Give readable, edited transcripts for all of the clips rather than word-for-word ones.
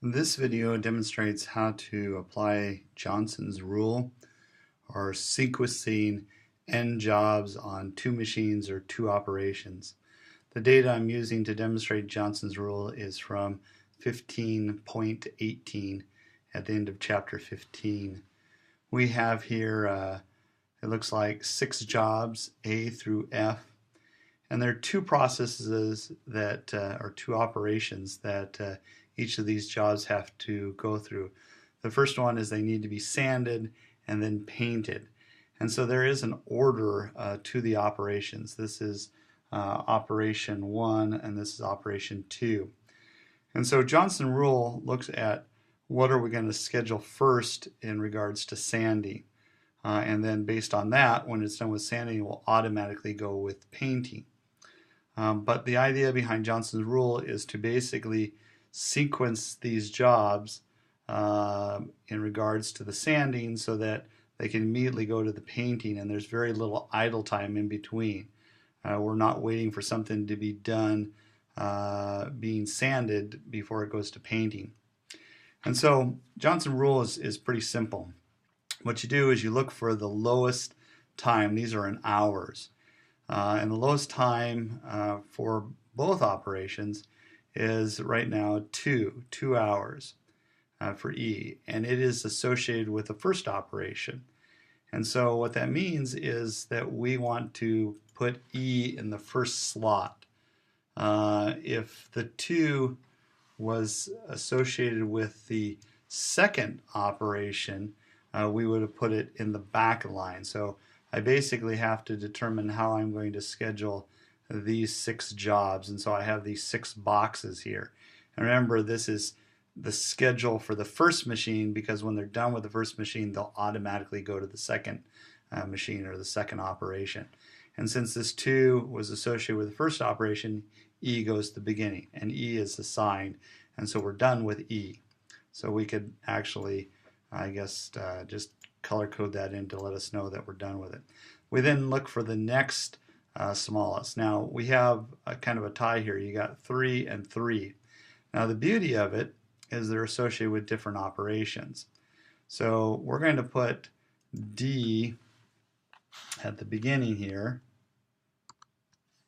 This video demonstrates how to apply Johnson's rule or sequencing n jobs on two machines or two operations. The data I'm using to demonstrate Johnson's rule is from 15.18 at the end of chapter 15. We have here, it looks like 6 jobs, A through F, and there are two processes that, or two operations that each of these jobs have to go through. The first one is they need to be sanded and then painted. And so there is an order to the operations. This is operation 1 and this is operation 2. And so Johnson rule looks at what are we going to schedule first in regards to sanding. And then based on that, when it's done with sanding, it will automatically go with painting. But the idea behind Johnson's rule is to basically sequence these jobs in regards to the sanding so that they can immediately go to the painting and there's very little idle time in between. We're not waiting for something to be done being sanded before it goes to painting. And so Johnson rule is pretty simple. What you do is you look for the lowest time. These are in hours. And the lowest time for both operations is right now 2 hours for E, and it is associated with the first operation. And so what that means is that we want to put E in the first slot. If the 2 was associated with the second operation, we would have put it in the back line. So I basically have to determine how I'm going to schedule these 6 jobs, and so I have these 6 boxes here. And remember, this is the schedule for the first machine, because when they're done with the first machine, they'll automatically go to the second machine or the second operation. And since this 2 was associated with the first operation, E goes to the beginning, and E is assigned, and so we're done with E. So we could actually, I guess, just color code that in to let us know that we're done with it. We then look for the next smallest. Now we have a kind of a tie here. You got 3 and 3. Now the beauty of it is they're associated with different operations. So we're going to put D at the beginning here,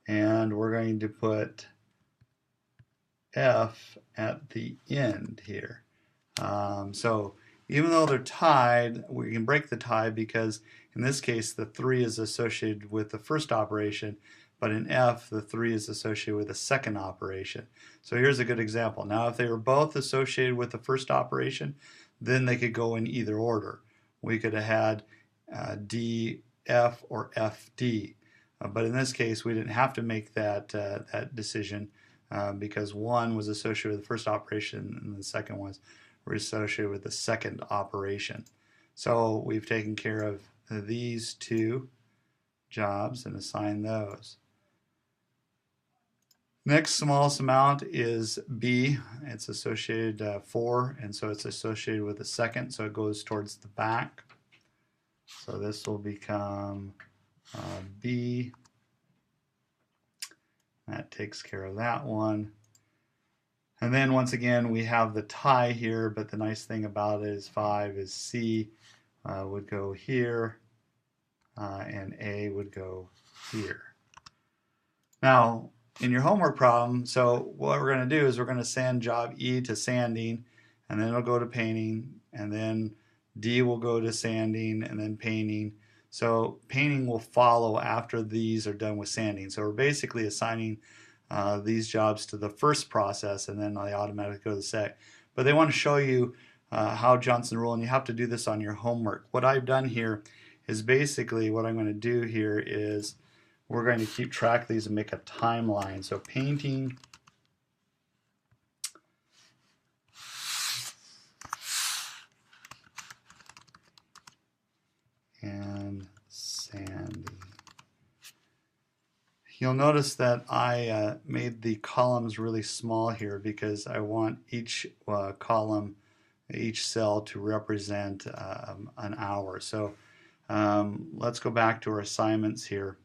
and we're going to put F at the end here. So even though they're tied, we can break the tie because in this case the 3 is associated with the first operation, but in F the 3 is associated with the second operation. So here's a good example. Now if they were both associated with the first operation, then they could go in either order. We could have had DF or FD. But in this case we didn't have to make that decision because one was associated with the first operation and the second was associated with the second operation. So we've taken care of these 2 jobs and assigned those. Next smallest amount is B. It's associated 4, and so it's associated with the second, so it goes towards the back. So this will become B. That takes care of that one. And then once again we have the tie here, but the nice thing about it is 5 is C would go here and A would go here. Now in your homework problem, so what we're going to do is we're going to send job E to sanding, and then it'll go to painting, and then D will go to sanding and then painting. So painting will follow after these are done with sanding. So we're basically assigning these jobs to the first process, and then they automatically go to the second. But they want to show you how Johnson rule, and you have to do this on your homework. What I've done here is basically what I'm going to do here is we're going to keep track of these and make a timeline. So painting, and sanding. You'll notice that I made the columns really small here because I want each column, each cell to represent an hour. So let's go back to our assignments here.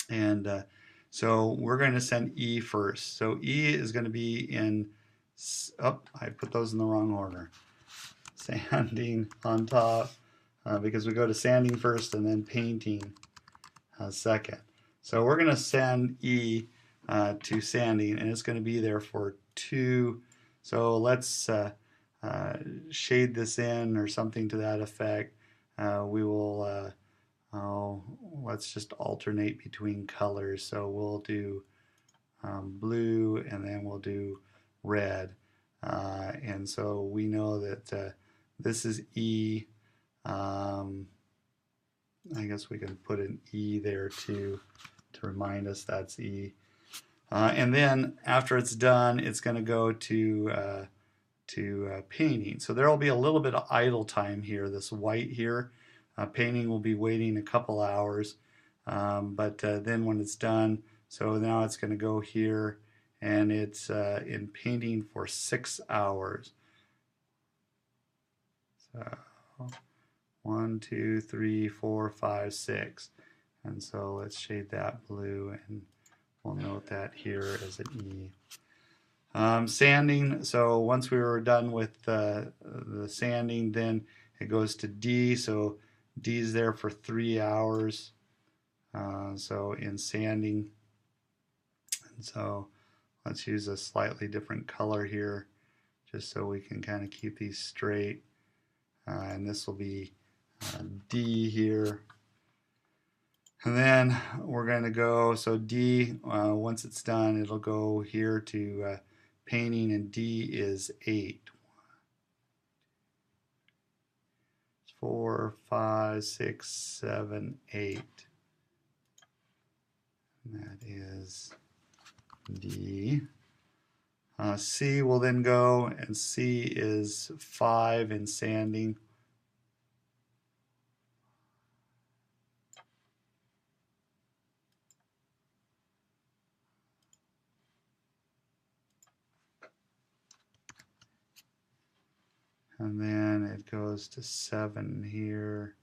And so we're going to send E first. So E is going to be in Oh, I put those in the wrong order. Sanding on top, because we go to sanding first and then painting second. So we're going to send E to sanding, and it's going to be there for 2. So let's shade this in or something to that effect. We will, let's just alternate between colors. So we'll do blue, and then we'll do red. And so we know that this is E. I guess we can put an E there too to remind us that's E. And then after it's done, it's going to go to painting. So there will be a little bit of idle time here. This white here, painting will be waiting a couple hours, but then when it's done, so now it's going to go here, and it's in painting for 6 hours. So 1, 2, 3, 4, 5, 6, and so let's shade that blue, and we'll note that here as an E. Sanding, so once we were done with the sanding, then it goes to D, so D is there for 3 hours, so in sanding. And so let's use a slightly different color here just so we can kind of keep these straight, and this will be D here. And then we're going to go, so D, once it's done, it'll go here to painting, and D is 8. 4, 5, 6, 7, 8. And that is D. C will then go, and C is 5 in sanding. And then it goes to 7 here.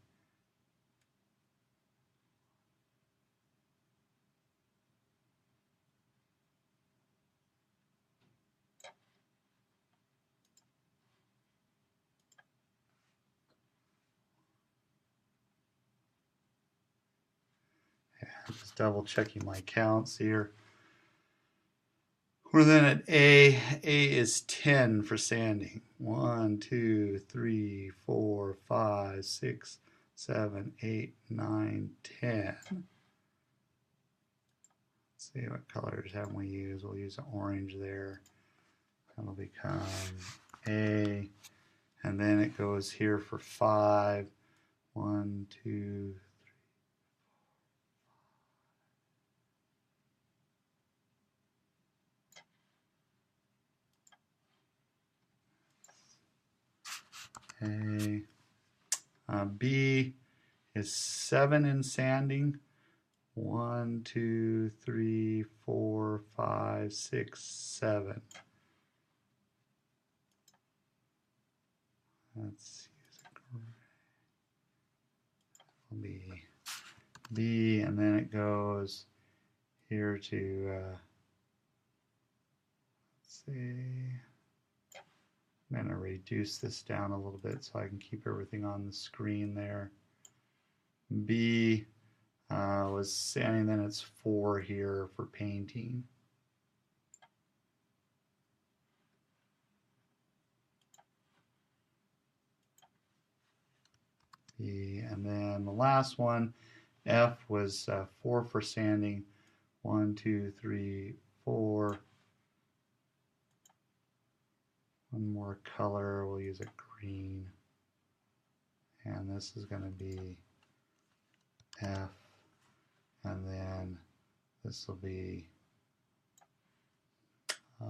Yeah, I'm just double checking my counts here. We're then at A. A is 10 for sanding. 1, 2, 3, 4, 5, 6, 7, 8, 9, 10. Let's see what colors haven't we used. We'll use an orange there. That'll become A. And then it goes here for 5. 1, 2, 3. A. B is 7 in sanding. 1, 2, 3, 4, 5, 6, 7. Let's use a gray. It'll be B, and then it goes here to, let's see, I'm going to reduce this down a little bit so I can keep everything on the screen there. B was sanding, then it's 4 here for painting. B, and then the last one, F, was 4 for sanding. 1, 2, 3, 4. One more color, we'll use a green. And this is going to be F. And then this will be F.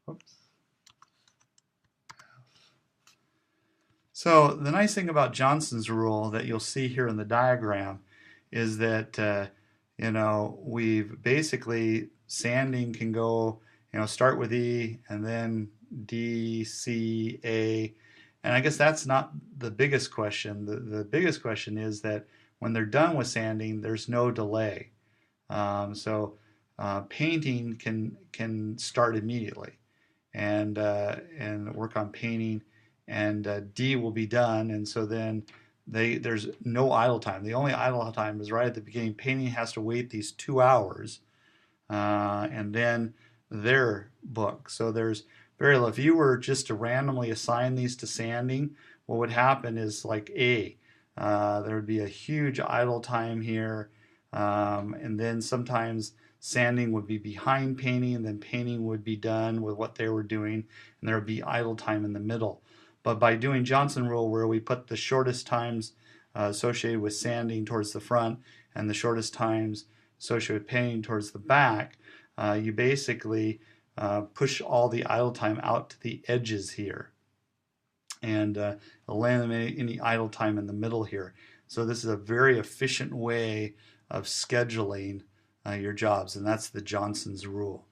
Oops. So the nice thing about Johnson's rule that you'll see here in the diagram is that you know, we've basically, sanding can go, you know, start with E and then D, C, A, and I guess that's not the biggest question. The biggest question is that when they're done with sanding, there's no delay. Painting can start immediately, and work on painting, and D will be done, and so then there's no idle time. The only idle time is right at the beginning. Painting has to wait these 2 hours, and then their book. So there's very little. If you were just to randomly assign these to sanding, what would happen is like A, there would be a huge idle time here, and then sometimes sanding would be behind painting, and then painting would be done with what they were doing, and there would be idle time in the middle. But by doing Johnson rule, where we put the shortest times associated with sanding towards the front and the shortest times associated with painting towards the back, you basically push all the idle time out to the edges here, and eliminate any idle time in the middle here. So this is a very efficient way of scheduling your jobs, and that's the Johnson's rule.